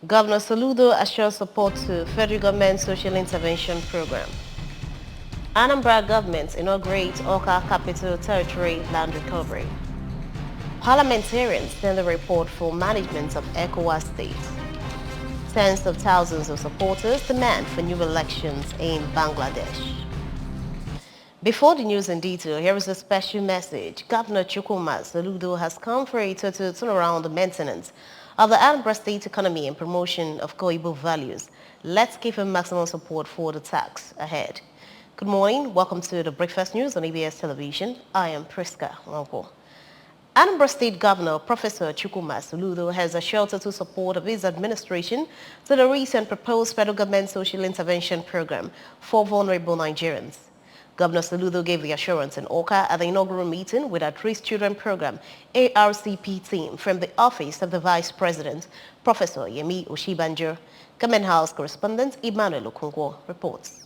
Governor Soludo assures support to federal government social intervention program. Anambra government inaugurates Oka Capital Territory land recovery. Parliamentarians send a report for management of ECOWAS states. Tens of thousands of supporters demand for new elections in Bangladesh. Before the news in detail, here is a special message. Governor Chukwuma Soludo has come for a total turnaround the maintenance of the Anambra State economy and promotion of Koibo values. Let's give him maximum support for the task ahead. Good morning. Welcome to the Breakfast News on ABS Television. I am Priska Wanko. Anambra State Governor Professor Chukwuma Soludo has assured total support of his administration to the recent proposed federal government social intervention program for vulnerable Nigerians. Governor Soludo gave the assurance in Oka at the inaugural meeting with At-Risk Children Program ARCP team from the office of the Vice President, Professor Yemi Oshibanjo. Government House correspondent Emmanuel Okonkwo reports.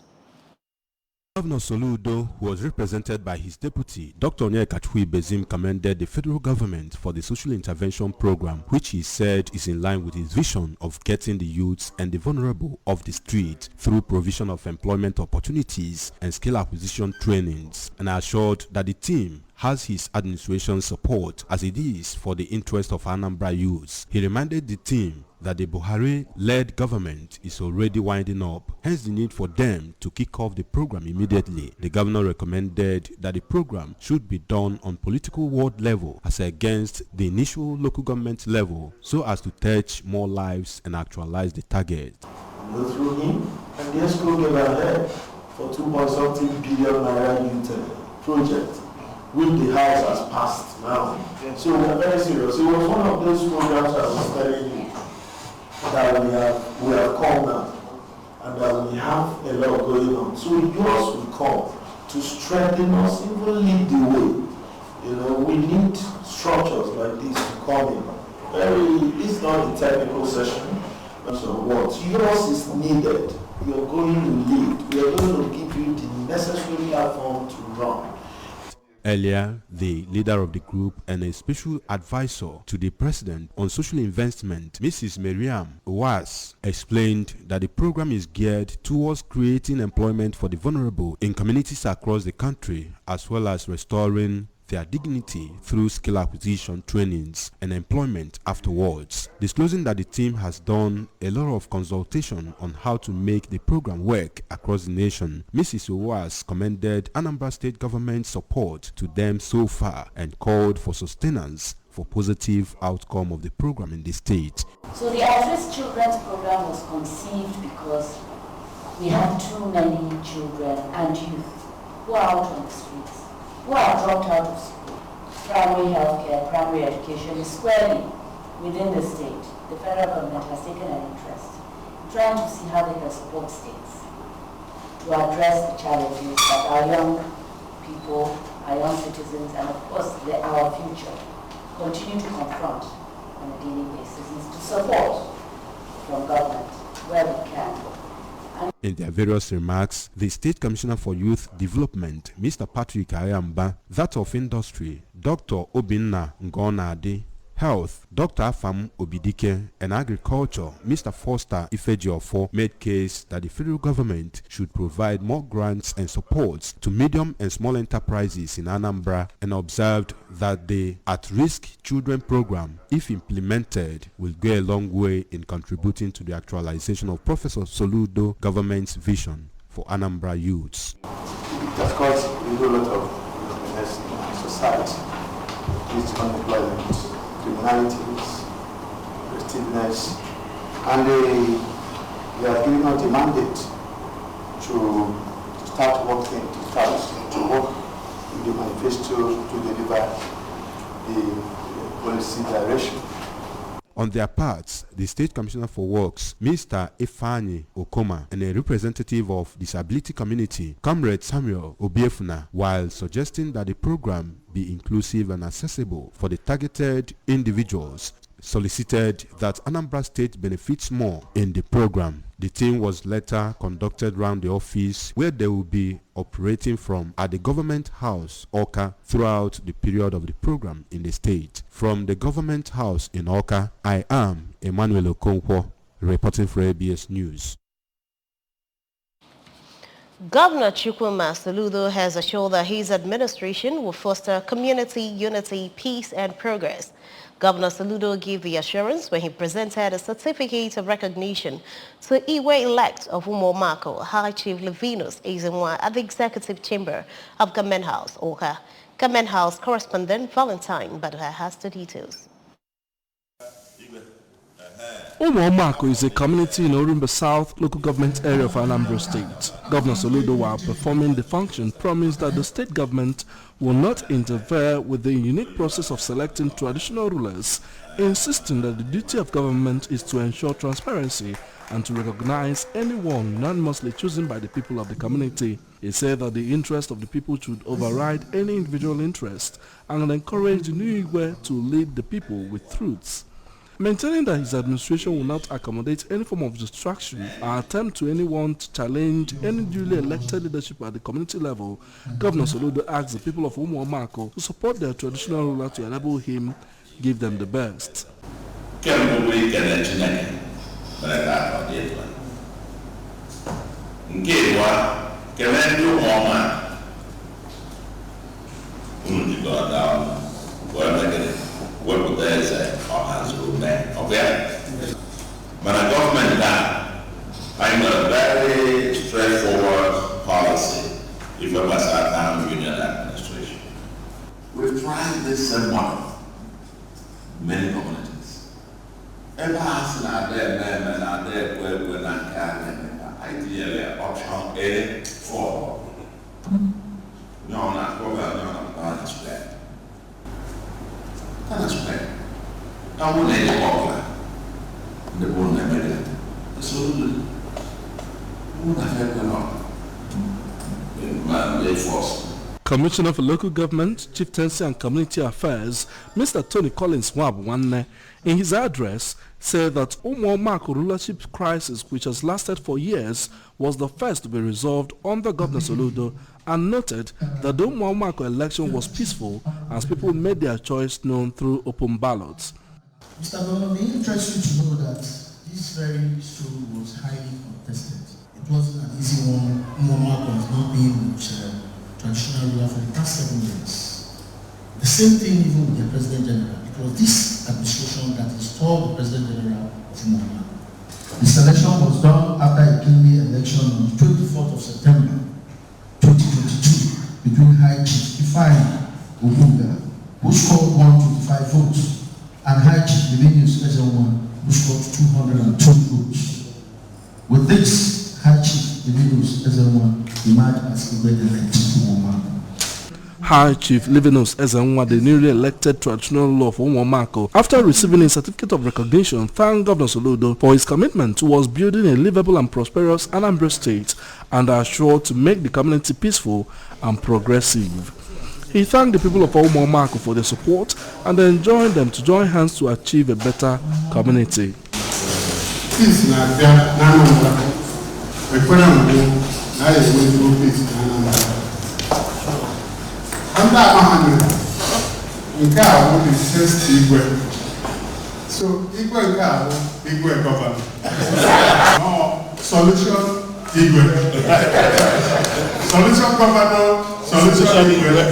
Governor Soludo, who was represented by his deputy, Dr. Onyeka Bezim, commended the federal government for the social intervention program, which he said is in line with his vision of getting the youths and the vulnerable off the street through provision of employment opportunities and skill acquisition trainings, and assured that the team has his administration's support as it is for the interest of Anambra youths. He reminded the team that the Buhari-led government is already winding up, hence the need for them to kick off the program immediately. The governor recommended that the program should be done on political ward level as against the initial local government level so as to touch more lives and actualize the target. Go through him, and the school gave ahead for 2.something billion naira youth project, which the House has passed now. So we are very serious. It was one of those programs I was telling you that we have come now and that we have a lot going on. So yours will come to strengthen us, even lead the way. You know, we need structures like this to come in. This is not a technical session. So what yours is needed. You're going to lead. We are going to give you the necessary platform to run. Earlier, the leader of the group and a special advisor to the president on social investment, Mrs. Miriam Was, explained that the program is geared towards creating employment for the vulnerable in communities across the country, as well as restoring their dignity through skill acquisition trainings and employment afterwards, disclosing that the team has done a lot of consultation on how to make the program work across the nation. Mrs. Owas commended Anambra State government's support to them so far and called for sustenance for positive outcome of the program in the state. So the At-Risk Children's program was conceived because we have too many children and youth who are out on the streets, who are dropped out of school. Primary healthcare, primary education is squarely within the state. The federal government has taken an interest in trying to see how they can support states to address the challenges that our young people, our young citizens, and of course our future continue to confront on a daily basis, is to support from government where we can. In their various remarks, the State Commissioner for Youth Development, Mr. Patrick Ayamba, that of Industry, Dr. Obinna Ngonade, Health, Dr. Afam Obidike, and Agriculture, Mr. Foster Ifejiofo, made case that the federal government should provide more grants and supports to medium and small enterprises in Anambra, and observed that the At-Risk Children program, if implemented, will go a long way in contributing to the actualization of Professor Soludo government's vision for Anambra youths. Of course, we do a lot of in society. It's unemployment, criminalities, restiveness, and they are giving us a mandate to start working, to work with the manifesto to deliver the policy direction. On their parts, the State Commissioner for Works, Mr. Ifani Okoma, and a representative of disability community, Comrade Samuel Obiefuna, while suggesting that the program be inclusive and accessible for the targeted individuals, solicited that Anambra State benefits more in the program. The team was later conducted round the office where they will be operating from at the Government House, Oka, throughout the period of the program in the state. From the Government House in Oka, I am Emmanuel Okonkwo Reporting for ABS News. Governor Chukwuma Soludo has assured that his administration will foster community unity, peace and progress. Governor Soludo gave the assurance when he presented a certificate of recognition to Iwe-elect of Umomako, High Chief Levinus Ezenwa at the Executive Chamber of Government House, Oka. Government House correspondent Valentine Baduha has the details. Umomako is a community in Orumba South local government area of Anambra State. Governor Soludo, while performing the function, promised that the state government will not interfere with the unique process of selecting traditional rulers, insisting that the duty of government is to ensure transparency and to recognize anyone unanimously chosen by the people of the community. He said that the interest of the people should override any individual interest and encourage the new Igwe to lead the people with truths. Maintaining that his administration will not accommodate any form of distraction or attempt to anyone to challenge any duly elected leadership at the community level, Governor Soludo asked the people of Umuomako to support their traditional ruler to enable him give them the best. What would they say? All hands will man. Okay. But a government that I'm a very straightforward policy if it was our town union administration. We've tried this model many communities. Ever asked out there, men out there where we're not ideally option A for no, not program, no, not display. That's right. I want to walk the one I made it. So, what I had gone in my way force. Commissioner for Local Government, Chieftaincy and Community Affairs, Mr. Tony Collins Wabwanne, in his address, said that Umuomako rulership crisis, which has lasted for years, was the first to be resolved under Governor Soludo, and noted that the Umuomako election was peaceful as people made their choice known through open ballots. Mr. Governor, may interest you to know that this very issue was highly contested. It wasn't an easy one. Umuomako has not been traditional ruler for the past 7 years. The same thing even with the President General, because this administration that installed the President General of Umuomako. The selection was done after a kingly election on the 24th of September 2022 between High Chief Ifeanyi Ogunga, who scored 125 votes, and High Chief Levinus Ezenwa, who scored 202 votes. With this, High Chief Levinus Ezenwa emerged as the elect Umuomako. High Chief Levinus Ezenwa, the newly elected traditional ruler of Umuomako, after receiving a certificate of recognition, thanked Governor Soludo for his commitment towards building a livable and prosperous Anambra State and assured to make the community peaceful and progressive. He thanked the people of Umuomako for their support and enjoined them to join hands to achieve a better community. So, Igwe government. No, solution, Igwe. Solution governor, solution Igwe.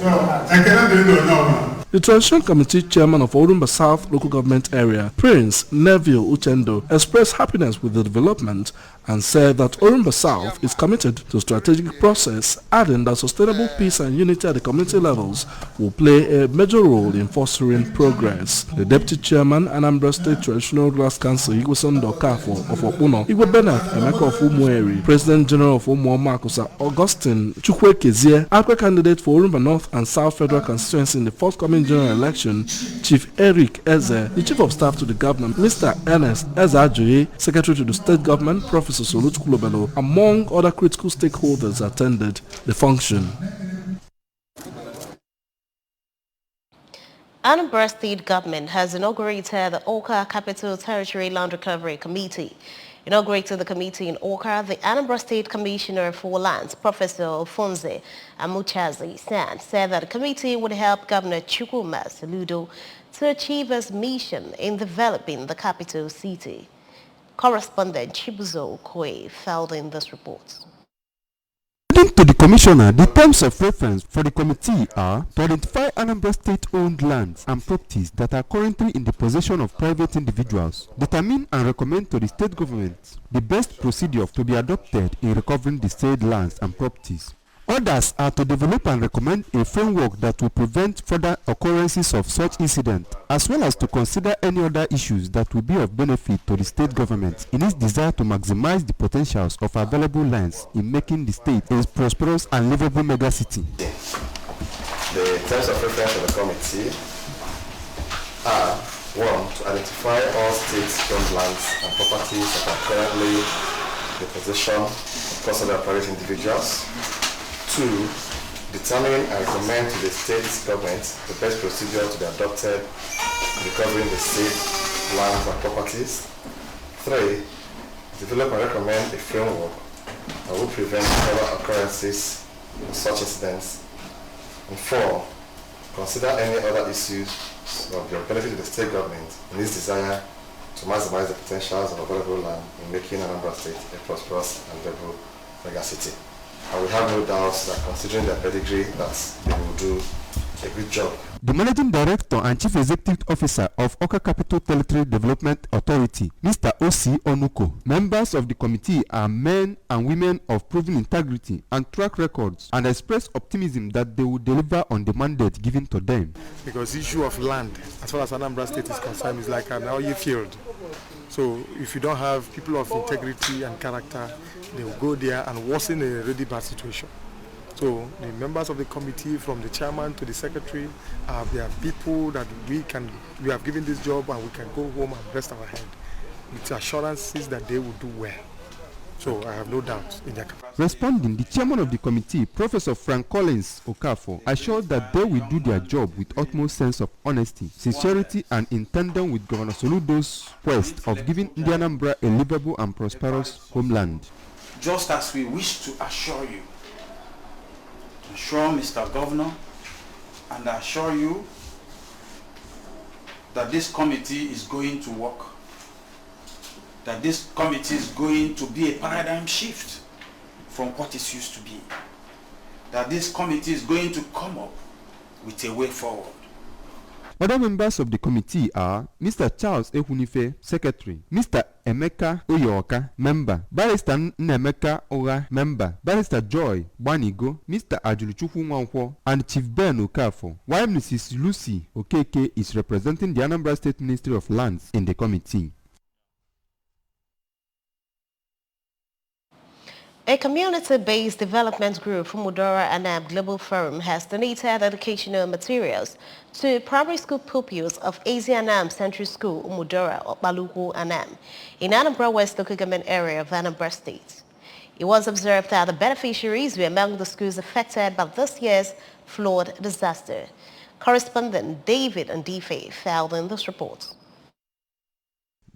No, I cannot do it now. The Transition Committee Chairman of Orumba South Local Government Area, Prince Neville Uchendo, expressed happiness with the development and said that Orumba South is committed to strategic process, adding that sustainable peace and unity at the community levels will play a major role in fostering progress. The Deputy Chairman, Anambra State Traditional Rulers Council, Igweson Dokafo of Okuno, Igwe Bernard Emeka of Umueri, President General of Umuomako, Sir Augustine Chukwekezie, Akwa candidate for Orumba North and South Federal Constituency in the forthcoming general election, Chief Eric Eze, the Chief of Staff to the Governor, Mr. Ernest Eze Ajoye, Secretary to the State Government, Professor Solutu Kulobelo, among other critical stakeholders attended the function. Anambra State Government has inaugurated the Oka Capital Territory Land Recovery Committee. Inaugurating the committee in Oka, the Anambra State Commissioner for Lands, Professor Alphonse Amuchazi said that the committee would help Governor Chukwuma Soludo to achieve his mission in developing the capital city. Correspondent Chibuzo Okoye filed in this report. According to the Commissioner, the terms of reference for the committee are to identify Anambra State-owned lands and properties that are currently in the possession of private individuals, determine and recommend to the state government the best procedure to be adopted in recovering the said lands and properties. Others are to develop and recommend a framework that will prevent further occurrences of such incidents, as well as to consider any other issues that will be of benefit to the state government in its desire to maximize the potentials of available lands in making the state a prosperous and livable megacity. The terms of reference for the committee are 1. To identify all state-owned lands and properties that are currently in the possession of custody of private individuals. 2. Determine and recommend to the state government the best procedure to be adopted in recovering the state lands and properties. 3. Develop and recommend a framework that will prevent further occurrences of such incidents. And 4. Consider any other issues of your benefit to the state government in its desire to maximize the potentials of available land in making Anambra State a prosperous and livable megacity. And we have no doubts that considering their pedigree that they will do a good job. The Managing Director and Chief Executive Officer of Oka Capital Territory Development Authority, Mr. O.C. Onuko. Members of the committee are men and women of proven integrity and track records, and express optimism that they will deliver on the mandate given to them. Because the issue of land, as far as Anambra State is concerned, is like an oil field. So if you don't have people of integrity and character, they will go there and worsen a already bad situation. So the members of the committee, from the chairman to the secretary, they are people that we have given this job and we can go home and rest our head with assurances that they will do well. So I have no doubt in their capacity. Responding, the chairman of the committee, Professor Frank Collins Okafor, assured that they will do their job with utmost sense of honesty, sincerity, and in tandem with Governor Soludo's quest of giving Anambra a livable and prosperous homeland. Just as we wish to assure Mr. Governor, and assure you that this committee is going to work, that this committee is going to be a paradigm shift from what it used to be, that this committee is going to come up with a way forward. Other members of the committee are Mr. Charles Ehunife, Secretary, Mr. Emeka Oyoka, Member, Barrister Nemeka Oga, Member, Barrister Joy Banigo, Mr. Ajuluchukwu Nwankwo, and Chief Ben Okafor, while Mrs. Lucy Okeke is representing the Anambra State Ministry of Lands in the committee. A community-based development group from Udora Anam Global Forum has donated educational materials to primary school pupils of AZ Anam Central School, Umudora, Okbaluku Anam, in Anambra West local government area of Anambra State. It was observed that the beneficiaries were among the schools affected by this year's flood disaster. Correspondent David Ndife filed in this report.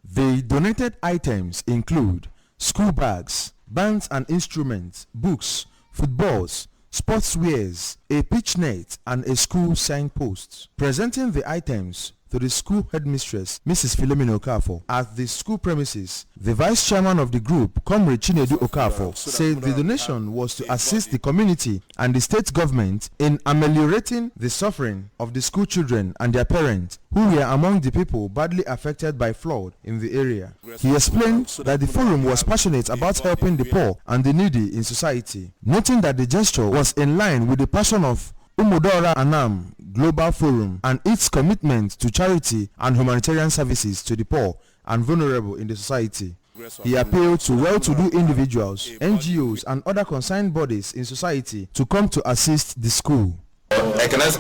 The donated items include school bags, bands and instruments, books, footballs, sportswears, a pitch net, and a school signpost. Presenting the items to the school headmistress, Mrs. Philomena Okafor, at the school premises, the vice chairman of the group, Comrade Chinedu Okafor, said the donation was to assist the community and the state government in ameliorating the suffering of the school children and their parents, who were among the people badly affected by flood in the area. He explained that the forum was passionate about helping the poor and the needy in society, noting that the gesture was in line with the passion of Umudora Anam Global Forum and its commitment to charity and humanitarian services to the poor and vulnerable in the society. He appealed to well-to-do individuals, NGOs, and other concerned bodies in society to come to assist the school. Back to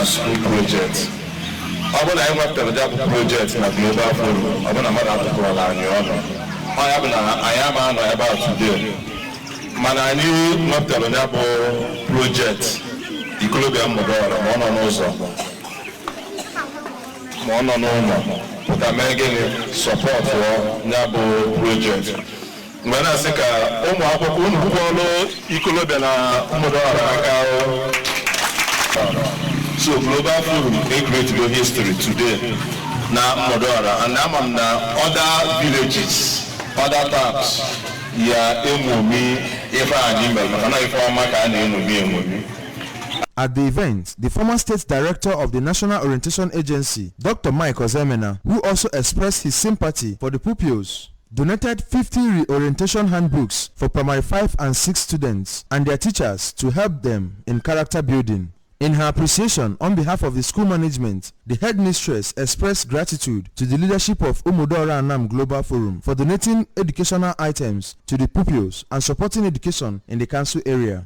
school project. I want to have a project in a global forum. I want to have a program. I am about today. Man, I knew not the project. ECOWAS but I'm getting support for Nabo project. When I think ECOWAS So Global Forum created history today. Now Modora and I'm other villages, other towns. Yeah, if At the event, the former state director of the National Orientation Agency, Dr. Mike Ozemena, who also expressed his sympathy for the pupils, donated 50 reorientation handbooks for primary 5 and 6 students and their teachers to help them in character building. In her appreciation on behalf of the school management, the headmistress expressed gratitude to the leadership of Umudora Anam Global Forum for donating educational items to the pupils and supporting education in the council area.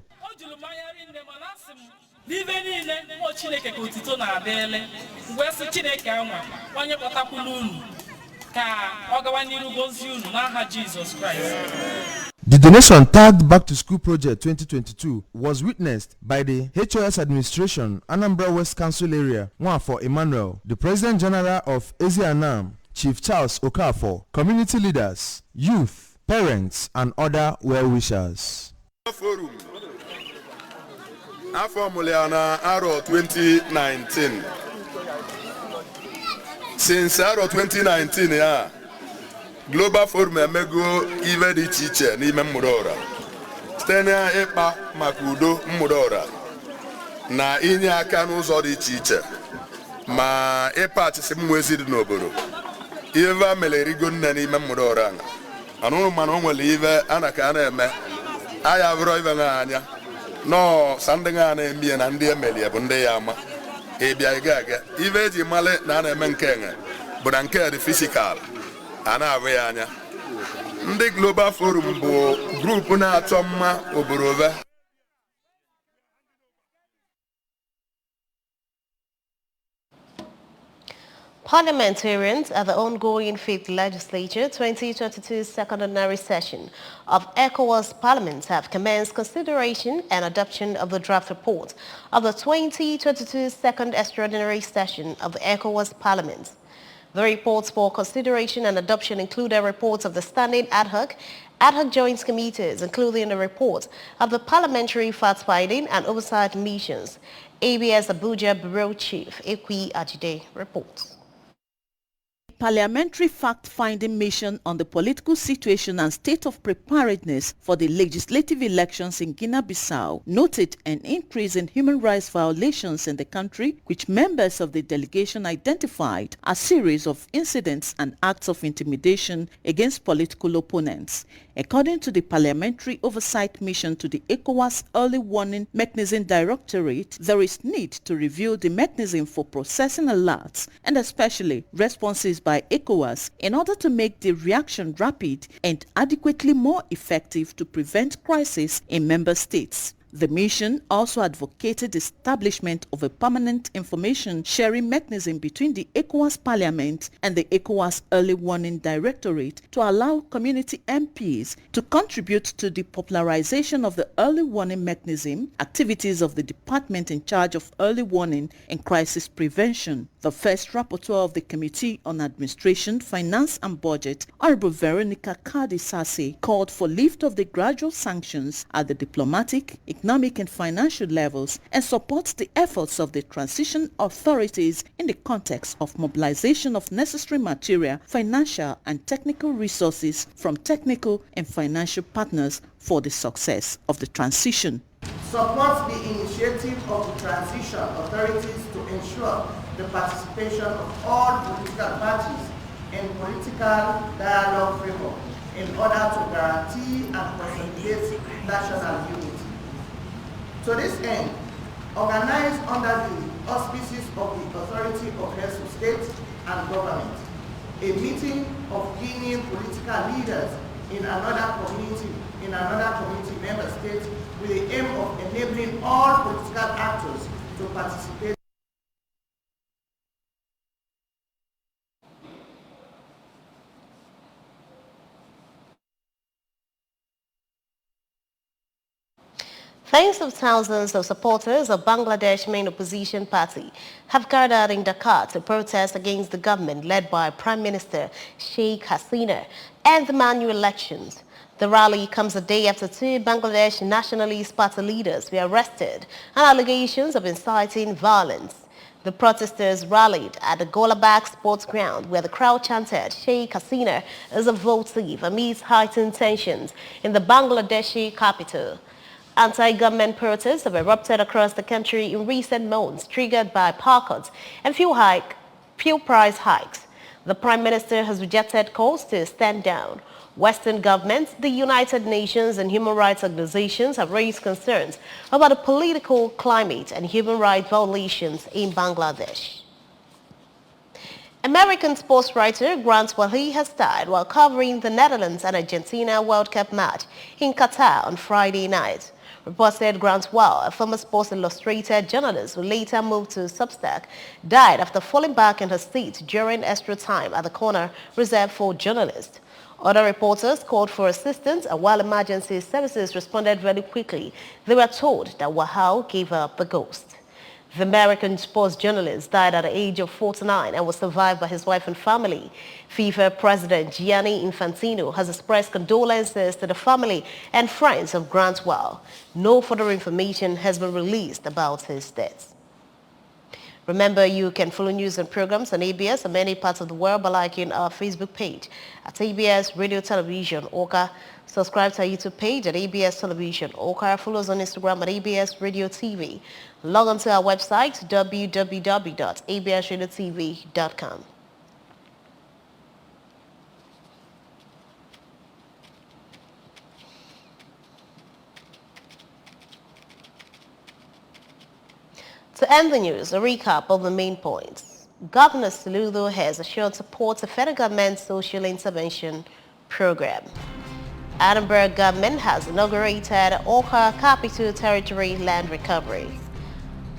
The donation tagged Back to School Project 2022 was witnessed by the HOS Administration, Anambra West Council Area, Nwafo Emmanuel, the President General of Ezianam, Chief Charles Okafor, community leaders, youth, parents, and other well-wishers. Forum Afọmuliana Aro 2019. Since Aro 2019, yeah. Global Forum emego ive dị iche iche n'ime Mmudora site na ịkpa maka udo Mmudora na inye aka n'ụzọ dị iche iche ma ịpachisi mmụezi dị n'obodo ive melerigo nne n'ime Mmudora anụrụ mana o nwere ive ana ka a na-eme aya bụrụ ive n'anya no sandị nga na-eme na ndị emelie bụ ndị ya ama ịbịa ịga ive eji male na a na-eme nke enwe bụ na nke dị fisikal anya ndị Global Forum bụ grupu na-achọ mma obodo. Parliamentarians at the ongoing 5th Legislature 2022 second ordinary session of ECOWAS Parliament have commenced consideration and adoption of the draft report of the 2022 second extraordinary session of the ECOWAS Parliament. The reports for consideration and adoption included reports of the standing ad hoc joint committees, including the report of the Parliamentary Fact-Finding and Oversight Missions. ABS Abuja Bureau Chief Ekwi Ajide reports. Parliamentary Fact-Finding Mission on the political situation and state of preparedness for the legislative elections in Guinea-Bissau noted an increase in human rights violations in the country, which members of the delegation identified a series of incidents and acts of intimidation against political opponents. According to the Parliamentary Oversight Mission to the ECOWAS Early Warning Mechanism Directorate, there is need to review the mechanism for processing alerts and especially responses by ECOWAS in order to make the reaction rapid and adequately more effective to prevent crises in member states. The mission also advocated the establishment of a permanent information sharing mechanism between the ECOWAS Parliament and the ECOWAS Early Warning Directorate to allow community MPs to contribute to the popularization of the early warning mechanism, activities of the department in charge of early warning and crisis prevention. The first rapporteur of the Committee on Administration, Finance and Budget, Honorable Veronica Kadi-Sase, called for lift of the gradual sanctions at the diplomatic, economic and financial levels and supports the efforts of the transition authorities in the context of mobilization of necessary material, financial and technical resources from technical and financial partners for the success of the transition. Supports the initiative of the transition authorities to ensure the participation of all political parties in political dialogue framework in order to guarantee and consolidate national unity. To this end, organized under the auspices of the Authority of Heads of State and Government, a meeting of Guinean political leaders in another community member state with the aim of enabling all political actors to participate. Tens of thousands of supporters of Bangladesh's main opposition party have gathered in Dhaka to protest against the government led by Prime Minister Sheikh Hasina and the manual elections. The rally comes a day after two Bangladesh nationalist party leaders were arrested on allegations of inciting violence. The protesters rallied at the Golabag sports ground where the crowd chanted, Sheikh Hasina is a votive amidst heightened tensions in the Bangladeshi capital. Anti-government protests have erupted across the country in recent months, triggered by power cuts and fuel price hikes. The Prime Minister has rejected calls to stand down. Western governments, the United Nations and human rights organizations have raised concerns about the political climate and human rights violations in Bangladesh. American sports writer Grant Wahi has died while covering the Netherlands and Argentina World Cup match in Qatar on Friday night. Reports said Grant Wahl, a former Sports Illustrated journalist who later moved to Substack, died after falling back in her seat during extra time at the corner reserved for journalists. Other reporters called for assistance, and while emergency services responded very quickly, they were told that Wahal gave up the ghost. The American sports journalist died at the age of 49 and was survived by his wife and family. FIFA President Gianni Infantino has expressed condolences to the family and friends of Grant Wahl. No further information has been released about his death. Remember, you can follow news and programs on ABS and many parts of the world by liking our Facebook page at ABS Radio Television Oka. Subscribe to our YouTube page at ABS Television Oka. Follow us on Instagram at ABS Radio TV. Log on to our website www.absradiotv.com. To end the news, a recap of the main points. Governor Soludo has assured support to federal government's social intervention program. Edinburgh government has inaugurated Oka Capital Territory land recovery.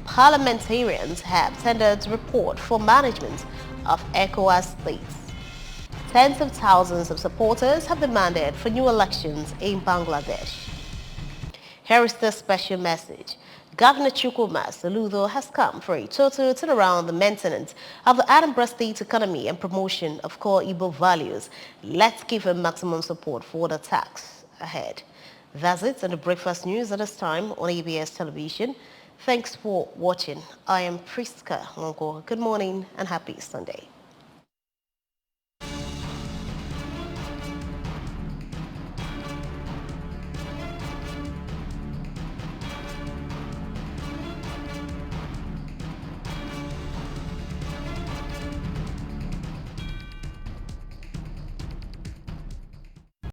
Parliamentarians have tendered report for management of ECOWAS states. Tens of thousands of supporters have demanded for new elections in Bangladesh. Here is the special message. Governor Chukwuma Soludo has come for a total turnaround the maintenance of the Edinburgh state economy and promotion of core Igbo values. Let's give him maximum support for the task ahead. That's it on the breakfast news at this time on ABS Television. Thanks for watching. I am Priska Mongo. Good morning and happy Sunday.